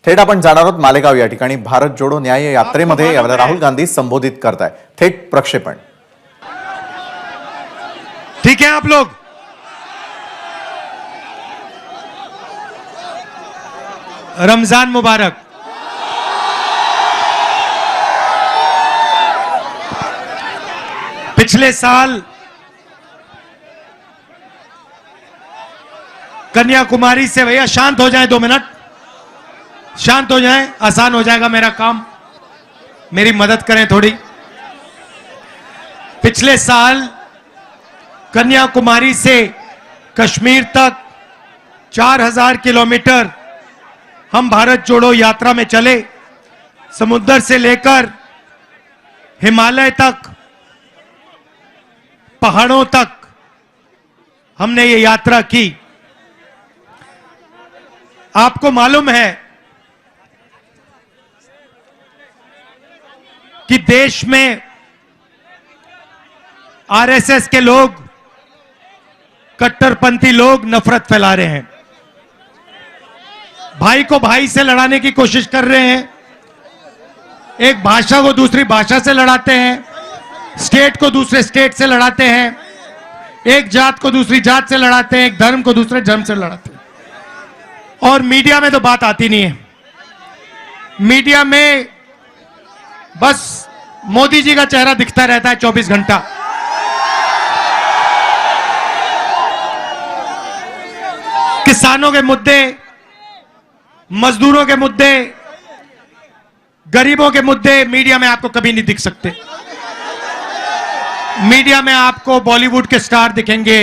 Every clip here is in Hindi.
थेट आपण जाणार आहोत मालेगाव या ठिकाणी भारत जोडो न्याय यात्रेमध्ये राहुल गांधी संबोधित करताय। थेट प्रक्षेपण। ठीक है आप लोग, रमजान मुबारक। पिछले साल कन्याकुमारी से, भैया शांत हो जाए, 2 मिनट शांत हो जाए, आसान हो जाएगा मेरा काम, मेरी मदद करें थोड़ी। पिछले साल कन्याकुमारी से कश्मीर तक 4000 किलोमीटर हम भारत जोड़ो यात्रा में चले। समुद्र से लेकर हिमालय तक, पहाड़ों तक हमने ये यात्रा की। आपको मालूम है कि देश में आरएसएस के लोग, कट्टरपंथी लोग नफरत फैला रहे हैं, भाई को भाई से लड़ाने की कोशिश कर रहे हैं, एक भाषा को दूसरी भाषा से लड़ाते हैं, स्टेट को दूसरे स्टेट से लड़ाते हैं, एक जात को दूसरी जात से लड़ाते हैं, एक धर्म को दूसरे धर्म से लड़ाते हैं। और मीडिया में तो बात आती नहीं है। मीडिया में बस मोदी जी का चेहरा दिखता रहता है 24 घंटा। किसानों के मुद्दे, मजदूरों के मुद्दे, गरीबों के मुद्दे मीडिया में आपको कभी नहीं दिख सकते। मीडिया में आपको बॉलीवुड के स्टार दिखेंगे,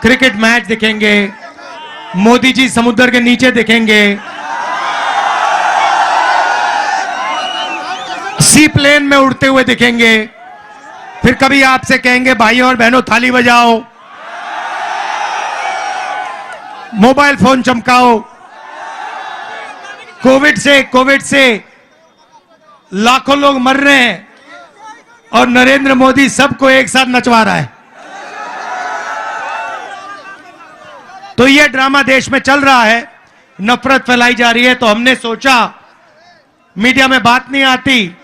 क्रिकेट मैच दिखेंगे, मोदी जी समुद्र के नीचे दिखेंगे, सी प्लेन में उड़ते हुए दिखेंगे, फिर कभी आपसे कहेंगे भाइयों और बहनों थाली बजाओ, मोबाइल फोन चमकाओ। कोविड से लाखों लोग मर रहे हैं और नरेंद्र मोदी सबको एक साथ नचवा रहा है। तो यह ड्रामा देश में चल रहा है, नफरत फैलाई जा रही है। तो हमने सोचा मीडिया में बात नहीं आती,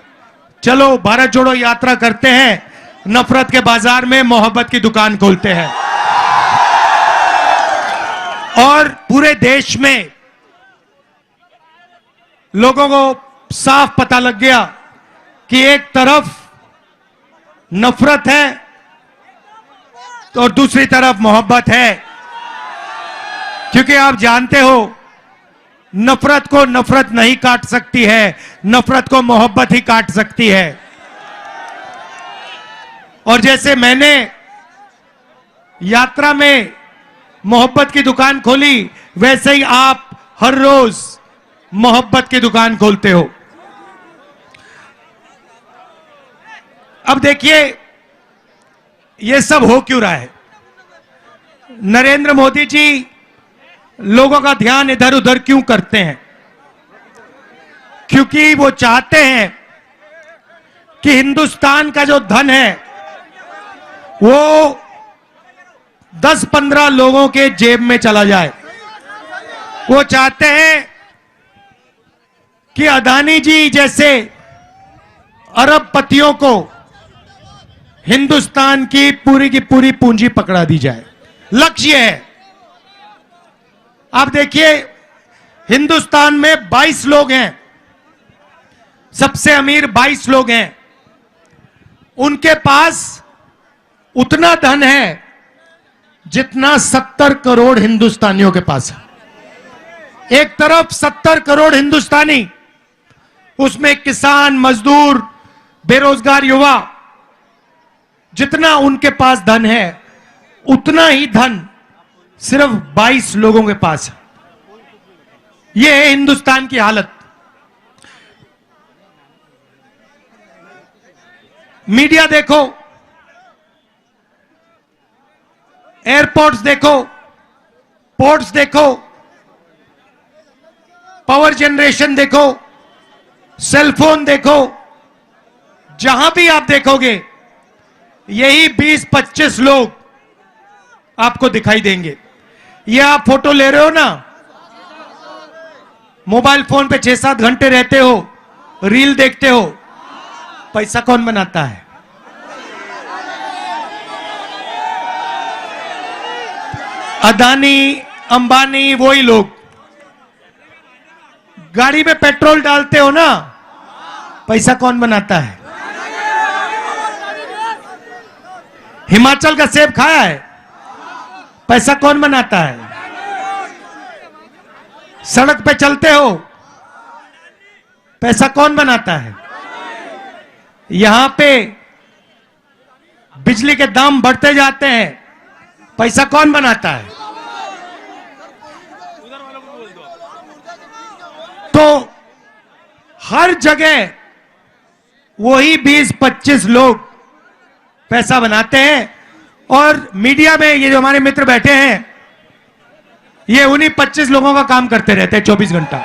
चलो भारत जोड़ो यात्रा करते हैं, नफरत के बाजार में मोहब्बत की दुकान खोलते हैं। और पूरे देश में लोगों को साफ पता लग गया कि एक तरफ नफरत है और दूसरी तरफ मोहब्बत है। क्योंकि आप जानते हो नफरत को नफरत नहीं काट सकती है, नफरत को मोहब्बत ही काट सकती है। और जैसे मैंने यात्रा में मोहब्बत की दुकान खोली, वैसे ही आप हर रोज मोहब्बत की दुकान खोलते हो। अब देखिए ये सब हो क्यों रहा है। नरेंद्र मोदी जी लोगों का ध्यान इधर उधर क्यों करते हैं? क्योंकि वो चाहते हैं कि हिंदुस्तान का जो धन है वो 10-15 लोगों के जेब में चला जाए। वो चाहते हैं कि अदानी जी जैसे अरबपतियों को हिंदुस्तान की पूरी पूंजी पकड़ा दी जाए। लक्ष्य है। आप देखिए हिंदुस्तान में 22 लोग हैं, सबसे अमीर 22 लोग हैं। उनके पास उतना धन है जितना 70 करोड़ हिंदुस्तानियों के पास है। एक तरफ 70 करोड़ हिंदुस्तानी, उसमें किसान, मजदूर, बेरोजगार युवा, जितना उनके पास धन है उतना ही धन सिर्फ 22 लोगों के पास है। यह है हिंदुस्तान की हालत। मीडिया देखो, एयरपोर्ट्स देखो, पोर्ट्स देखो, पावर जनरेशन देखो, सेलफोन देखो, जहां भी आप देखोगे यही 20-25 लोग आपको दिखाई देंगे। ये आप फोटो ले रहे हो ना, मोबाइल फोन पे 6-7 घंटे रहते हो, रील देखते हो, पैसा कौन बनाता है? अदानी, अंबानी, वही लोग। गाड़ी में पेट्रोल डालते हो ना, पैसा कौन बनाता है? हिमाचल का सेब खाया है, पैसा कौन बनाता है? सड़क पे चलते हो, पैसा कौन बनाता है? यहां पे बिजली के दाम बढ़ते जाते हैं, पैसा कौन बनाता है? तो हर जगह वही 20-25 लोग पैसा बनाते हैं। और मीडिया में ये जो हमारे मित्र बैठे हैं, ये उन्हीं 25 लोगों का काम करते रहते हैं 24 घंटा।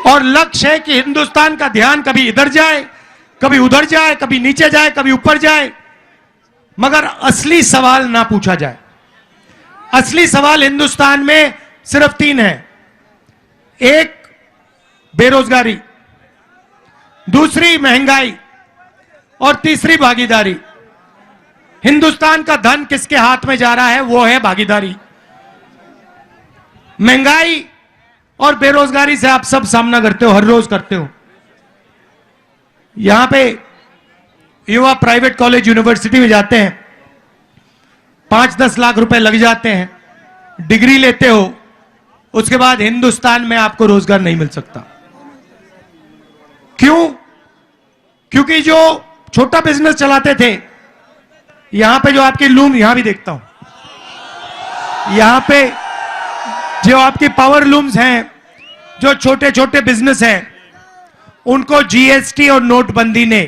और लक्ष्य है कि हिंदुस्तान का ध्यान कभी इधर जाए, कभी उधर जाए, कभी नीचे जाए, कभी ऊपर जाए, मगर असली सवाल ना पूछा जाए। असली सवाल हिंदुस्तान में सिर्फ 3 है। एक, बेरोजगारी, दूसरी महंगाई, और तीसरी भागीदारी। हिंदुस्तान का धन किसके हाथ में जा रहा है? वो है भागीदारी। महंगाई और बेरोजगारी से आप सब सामना करते हो, हर रोज करते हो। यहां पे युवा प्राइवेट कॉलेज यूनिवर्सिटी में जाते हैं, 5-10 लाख रुपए लग जाते हैं, डिग्री लेते हो, उसके बाद हिंदुस्तान में आपको रोजगार नहीं मिल सकता। क्यों? क्योंकि जो छोटा बिजनेस चलाते थे, यहां पे जो आपकी लूम, यहां भी देखता हूं, यहां पे जो आपकी पावर लूम्स हैं, जो छोटे छोटे बिजनेस हैं, उनको जीएसटी और नोटबंदी ने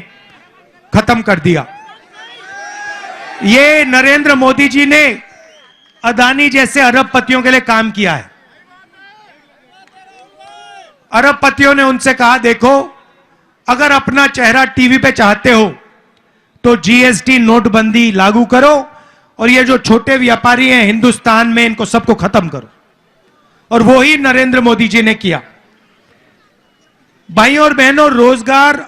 खत्म कर दिया। ये नरेंद्र मोदी जी ने अदानी जैसे अरबपतियों के लिए काम किया है। अरबपतियों ने उनसे कहा, देखो अगर अपना चेहरा टीवी पे चाहते हो तो जीएसटी नोटबंदी लागू करो, और ये जो छोटे व्यापारी हैं हिंदुस्तान में, इनको सबको खत्म करो। और वो ही नरेंद्र मोदी जी ने किया। भाइयों और बहनों, रोजगार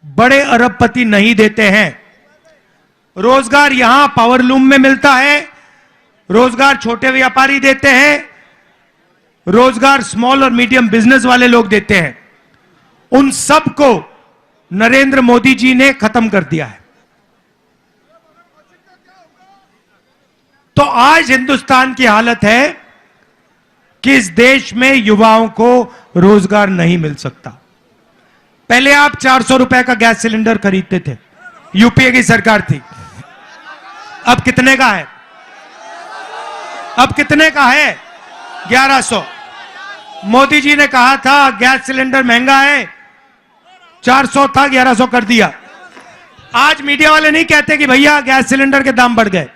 बड़े अरबपति नहीं देते हैं। रोजगार यहां पावरलूम में मिलता है, रोजगार छोटे व्यापारी देते हैं, रोजगार स्मॉल और मीडियम बिजनेस वाले लोग देते हैं। उन सब को नरेंद्र मोदी जी ने खत्म कर दिया है। तो आज हिंदुस्तान की हालत है कि इस देश में युवाओं को रोजगार नहीं मिल सकता। पहले आप 400 रुपए का गैस सिलेंडर खरीदते थे, यूपीए की सरकार थी। अब कितने का है? अब कितने का है? 1100। मोदी जी ने कहा था गैस सिलेंडर महंगा है, 400 था, 1100 कर दिया। आज मीडिया वाले नहीं कहते कि भैया गैस सिलेंडर के दाम बढ़ गए।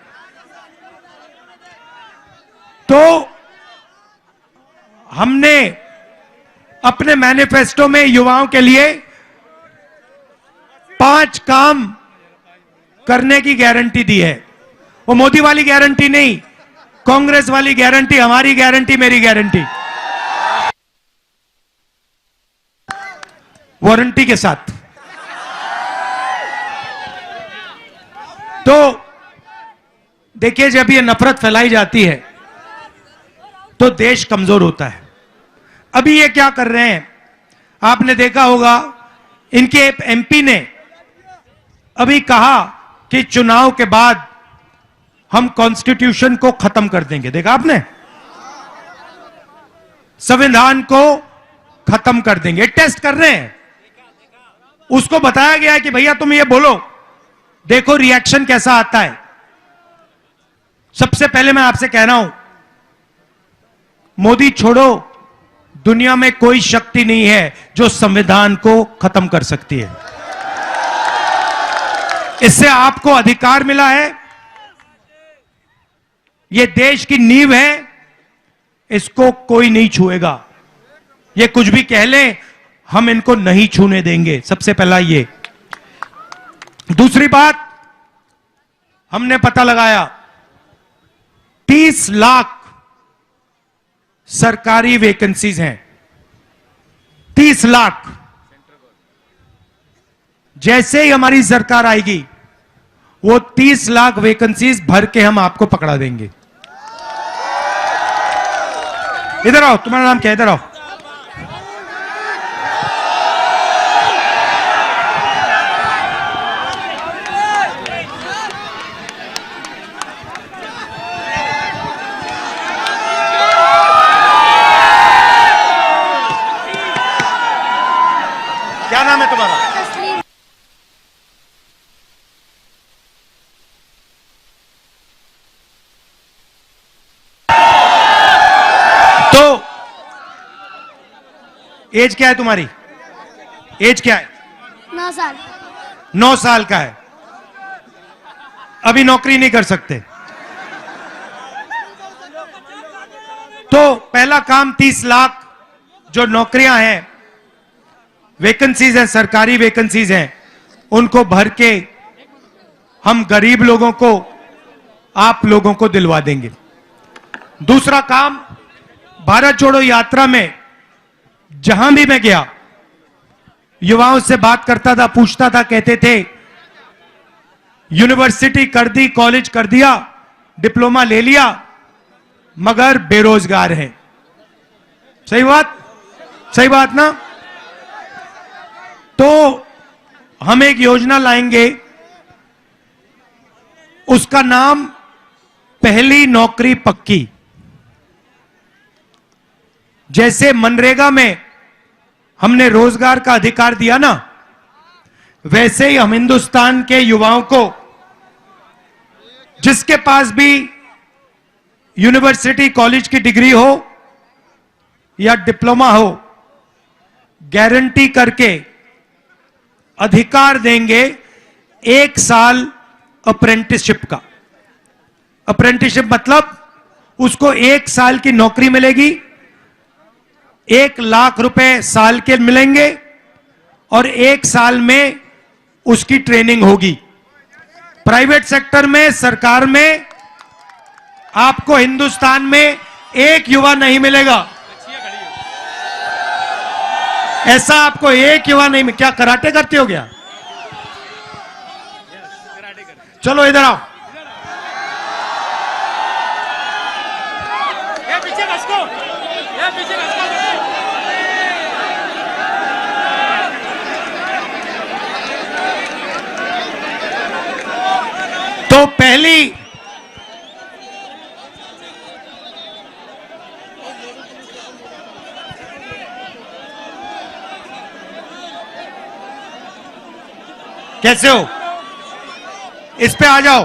तो हमने अपने मैनिफेस्टो में युवाओं के लिए 5 काम करने की गारंटी दी है। वो मोदी वाली गारंटी नहीं, कांग्रेस वाली गारंटी, हमारी गारंटी, मेरी गारंटी, वारंटी के साथ। तो देखिए, जब ये नफरत फैलाई जाती है तो देश कमजोर होता है। अभी ये क्या कर रहे हैं, आपने देखा होगा, इनके एमपी ने अभी कहा कि चुनाव के बाद हम कॉन्स्टिट्यूशन को खत्म कर देंगे। देखा आपने? संविधान को खत्म कर देंगे। टेस्ट कर रहे हैं। उसको बताया गया है कि भैया तुम ये बोलो, देखो रिएक्शन कैसा आता है। सबसे पहले मैं आपसे कह रहा हूं, मोदी छोड़ो, दुनिया में कोई शक्ति नहीं है जो संविधान को खत्म कर सकती है। इससे आपको अधिकार मिला है, यह देश की नींव है, इसको कोई नहीं छुएगा। ये कुछ भी कह ले, हम इनको नहीं छूने देंगे। सबसे पहला ये। दूसरी बात, हमने पता लगाया 30 लाख सरकारी वैकेंसीज हैं, 30 लाख। जैसे ही हमारी सरकार आएगी वो 30 लाख वैकेंसीज भर के हम आपको पकड़ा देंगे। इधर आओ, तुम्हारा नाम क्या है? इधर आओ। क्या नाम है तुम्हारा? तो एज क्या है तुम्हारी? एज क्या है? 9 साल। 9 साल का है, अभी नौकरी नहीं कर सकते। तो पहला काम 30 लाख जो नौकरियां हैं, वैकेंसीज हैं, सरकारी वैकेंसीज हैं, उनको भर के हम गरीब लोगों को, आप लोगों को दिलवा देंगे। दूसरा काम, भारत जोड़ो यात्रा में जहां भी मैं गया, युवाओं से बात करता था, पूछता था, कहते थे यूनिवर्सिटी कर दी, कॉलेज कर दिया, डिप्लोमा ले लिया, मगर बेरोजगार हैं। सही बात? सही बात ना? तो हम एक योजना लाएंगे, उसका नाम पहली नौकरी पक्की। जैसे मनरेगा में हमने रोजगार का अधिकार दिया ना, वैसे ही हम हिंदुस्तान के युवाओं को, जिसके पास भी यूनिवर्सिटी कॉलेज की डिग्री हो या डिप्लोमा हो, गारंटी करके अधिकार देंगे 1 साल अप्रेंटिसशिप का। अप्रेंटिसशिप मतलब उसको 1 साल की नौकरी मिलेगी, 1 लाख रुपए साल के मिलेंगे और 1 साल में उसकी ट्रेनिंग होगी। प्राइवेट सेक्टर में, सरकार में आपको हिंदुस्तान में एक युवा नहीं मिलेगा। ऐसा आपको एक युवा नहीं। क्या कराटे करते हो क्या? चलो इधर आओ। पीछे खसको, पीछे खसको। तो पहली कैसे हो? इस पे आ जाओ।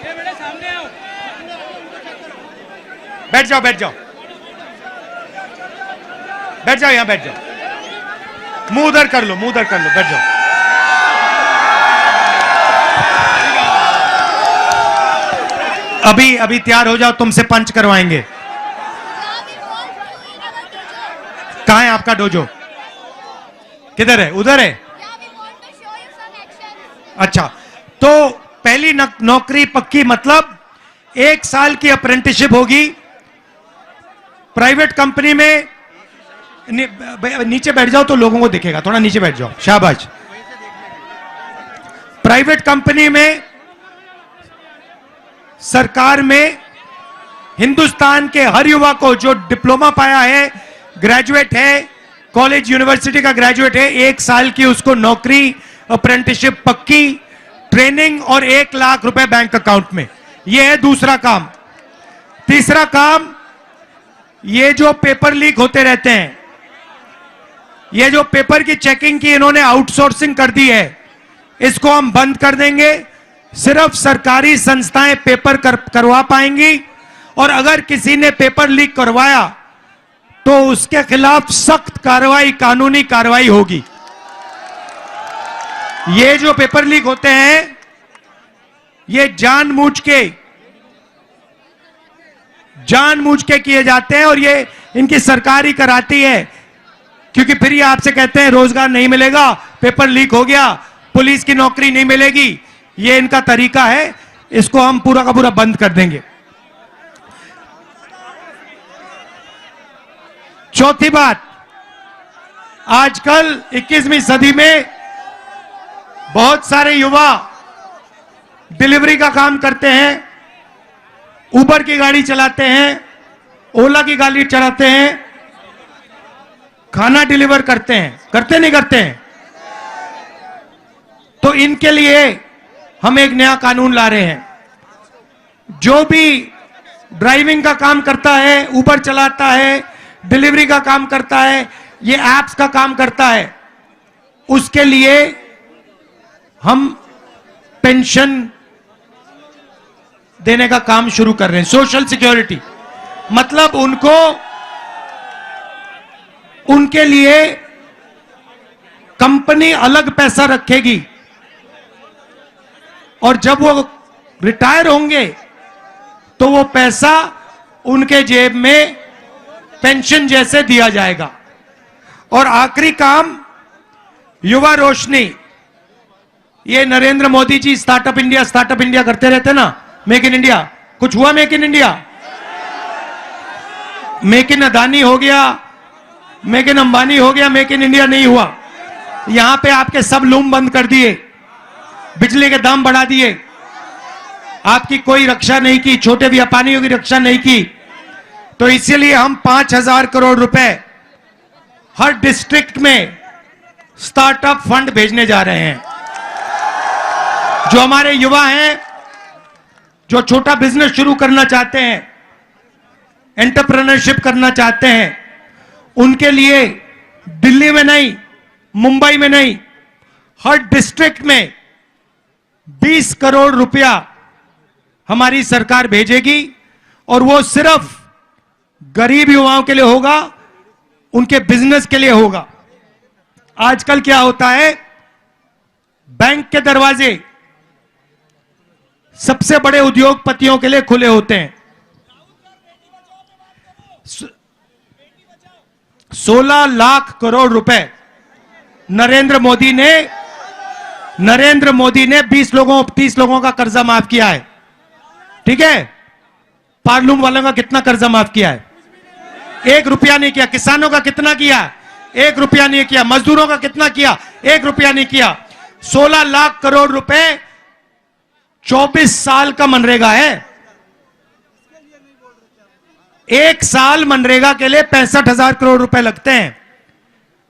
बेटे सामने आओ। बैठ जाओ, बैठ जाओ, बैठ जाओ, यहां बैठ जाओ। मुंह उधर कर लो, मुंह उधर कर लो, बैठ जाओ। अभी अभी तैयार हो जाओ, तुमसे पंच करवाएंगे। कहां है आपका डोजो? किधर है? उधर है। अच्छा, तो पहली नौकरी पक्की मतलब 1 साल की अप्रेंटिसशिप होगी प्राइवेट कंपनी में। नीचे बैठ जाओ तो लोगों को दिखेगा, थोड़ा नीचे बैठ जाओ, शाबाश। प्राइवेट कंपनी में, सरकार में, हिंदुस्तान के हर युवा को जो डिप्लोमा पाया है, ग्रेजुएट है, कॉलेज यूनिवर्सिटी का ग्रेजुएट है, 1 साल की उसको नौकरी, अप्रेंटिसशिप पक्की, ट्रेनिंग और 1 लाख रुपए बैंक अकाउंट में। यह है दूसरा काम। तीसरा काम, ये जो पेपर लीक होते रहते हैं, ये जो पेपर की चेकिंग की इन्होंने आउटसोर्सिंग कर दी है, इसको हम बंद कर देंगे। सिर्फ सरकारी संस्थाएं पेपर करवा पाएंगी और अगर किसी ने पेपर लीक करवाया तो उसके खिलाफ सख्त कार्रवाई, कानूनी कार्रवाई होगी। ये जो पेपर लीक होते हैं, ये जानबूझ के किए जाते हैं और ये इनकी सरकार ही कराती है, क्योंकि फिर ये आपसे कहते हैं रोजगार नहीं मिलेगा, पेपर लीक हो गया, पुलिस की नौकरी नहीं मिलेगी। ये इनका तरीका है, इसको हम पूरा का पूरा बंद कर देंगे। चौथी बात, आजकल 21वीं सदी में बहुत सारे युवा डिलीवरी का काम करते हैं, उबर की गाड़ी चलाते हैं, ओला की गाड़ी चलाते हैं, खाना डिलीवर करते हैं, नहीं करते हैं? तो इनके लिए हम एक नया कानून ला रहे हैं। जो भी ड्राइविंग का काम करता है, उबर चलाता है, डिलीवरी का काम करता है, ये एप्स का काम करता है, उसके लिए हम पेंशन देने का काम शुरू कर रहे हैं। सोशल सिक्योरिटी मतलब उनके लिए कंपनी अलग पैसा रखेगी और जब वो रिटायर होंगे तो वो पैसा उनके जेब में पेंशन जैसे दिया जाएगा। और आखिरी काम, युवा रोशनी। ये नरेंद्र मोदी जी स्टार्टअप इंडिया करते रहते ना, मेक इन इंडिया। कुछ हुआ make in India? Make in Adani हो गया, मेक इन अंबानी हो गया, मेक इन इंडिया नहीं हुआ। यहां पे आपके सब लूम बंद कर दिए, बिजली के दाम बढ़ा दिए, आपकी कोई रक्षा नहीं की, छोटे व्यापारियों की रक्षा नहीं की। तो इसीलिए हम 5,000 करोड़ रुपए हर डिस्ट्रिक्ट में स्टार्टअप फंड भेजने जा रहे हैं। जो हमारे युवा हैं, जो छोटा बिजनेस शुरू करना चाहते हैं, एंटरप्रेन्योरशिप करना चाहते हैं, उनके लिए दिल्ली में नहीं, मुंबई में नहीं, हर डिस्ट्रिक्ट में 20 करोड़ रुपया हमारी सरकार भेजेगी। और वो सिर्फ गरीब युवाओं के लिए होगा, उनके बिजनेस के लिए होगा। आजकल क्या होता है, बैंक के दरवाजे सबसे बड़े उद्योगपतियों के लिए खुले होते हैं। 16 लाख करोड़ रुपए नरेंद्र मोदी ने 20 लोगों 30 लोगों का कर्जा माफ किया है। ठीक है, पार्लूम वालों का कितना कर्जा माफ किया है? 1 रुपया नहीं किया। किसानों का कितना किया? 1 रुपया नहीं किया। मजदूरों का कितना किया? 1 रुपया नहीं किया। 16 लाख करोड़ रुपए 24 साल का मनरेगा है। 1 साल मनरेगा के लिए 65,000 करोड़ रुपए लगते हैं।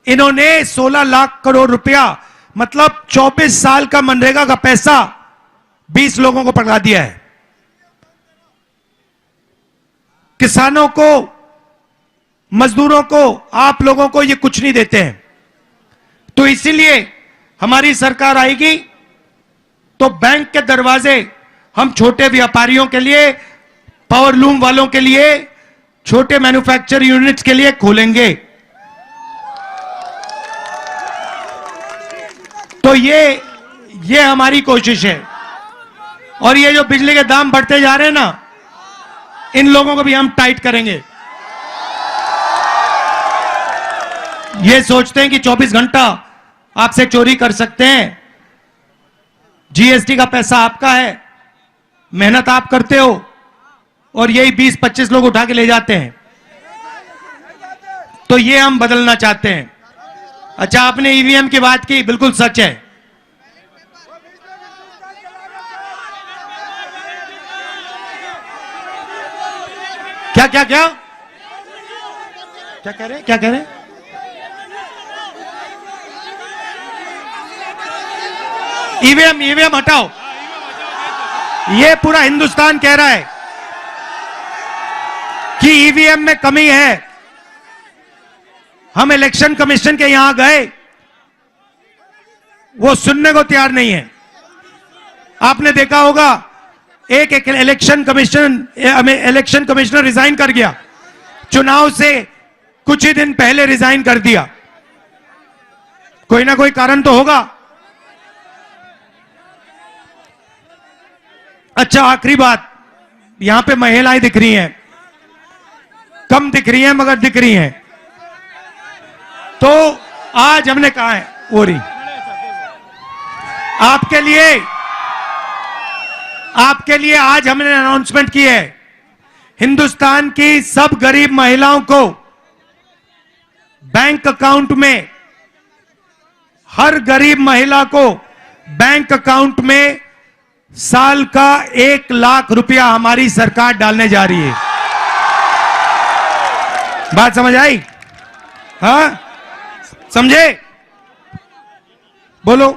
इन्होंने 16 लाख करोड़ रुपया मतलब 24 साल का मनरेगा का पैसा 20 लोगों को पकड़ा दिया है। किसानों को, मजदूरों को, आप लोगों को ये कुछ नहीं देते हैं। तो इसीलिए हमारी सरकार आएगी तो बैंक के दरवाजे हम छोटे व्यापारियों के लिए, पावरलूम वालों के लिए, छोटे मैन्युफैक्चरिंग यूनिट्स के लिए खोलेंगे। तो ये हमारी कोशिश है। और ये जो बिजली के दाम बढ़ते जा रहे हैं ना, इन लोगों को भी हम टाइट करेंगे। ये सोचते हैं कि 24 घंटा आपसे चोरी कर सकते हैं। जीएसटी का पैसा आपका है, मेहनत आप करते हो, और यही 20-25 लोग उठा के ले जाते हैं। तो ये हम बदलना चाहते हैं। अच्छा, आपने ईवीएम की बात की, बिल्कुल सच है। क्या क्या क्या क्या कह रहे हैं? क्या कह रहे हैं? ईवीएम हटाओ। ये पूरा हिंदुस्तान कह रहा है कि ईवीएम में कमी है। हम इलेक्शन कमीशन के यहां गए, वो सुनने को तैयार नहीं है। आपने देखा होगा, एक इलेक्शन कमिश्नर रिजाइन कर गया, चुनाव से कुछ ही दिन पहले रिजाइन कर दिया। कोई ना कोई कारण तो होगा। अच्छा, आखिरी बात, यहां पे महिलाएं दिख रही हैं, कम दिख रही हैं मगर दिख रही हैं। तो आज हमने कहा है, ओरी आपके लिए आज हमने अनाउंसमेंट की है, हिंदुस्तान की सब गरीब महिलाओं को बैंक अकाउंट में, हर गरीब महिला को बैंक अकाउंट में साल का 1 लाख रुपया हमारी सरकार डालने जा रही है। बात समझ आई? हाँ, समझे? बोलो,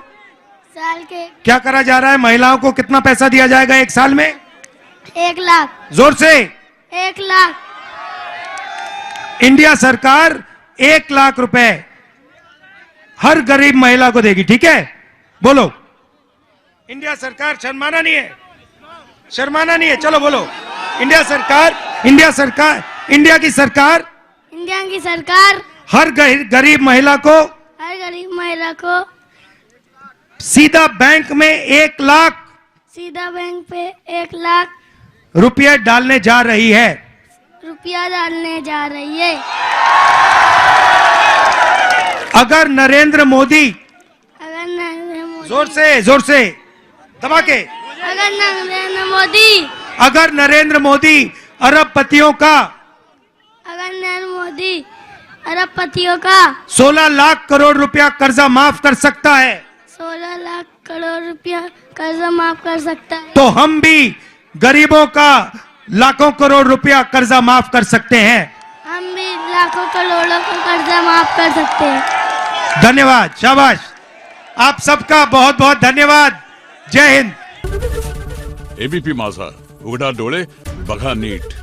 साल के क्या करा जा रहा है? महिलाओं को कितना पैसा दिया जाएगा 1 साल में? 1 लाख। जोर से। 1 लाख। इंडिया सरकार 1 लाख रुपए हर गरीब महिला को देगी, ठीक है? बोलो, इंडिया सरकार, शर्माना नहीं है, शर्माना नहीं है, चलो बोलो, इंडिया की सरकार इंडिया की सरकार हर गरीब महिला को सीधा बैंक में 1 लाख सीधा बैंक पे 1 लाख रुपये डालने जा रही है। रुपया डालने जा रही है। अगर नरेंद्र मोदी, जोर से दबा के, अगर नरेंद्र मोदी अरबपतियों का 16 लाख करोड़ रुपया कर्जा माफ कर सकता है, 16 लाख करोड़ रुपया कर्जा माफ कर सकता है, तो हम भी गरीबों का लाखों करोड़ रुपया कर्जा माफ कर सकते हैं। हम भी लाखों करोड़ों का कर्जा माफ कर सकते हैं। धन्यवाद, शाबाश, आप सबका बहुत बहुत धन्यवाद। जय हिंद। एबीपी माझा, उघडा डोळे बघा नीट।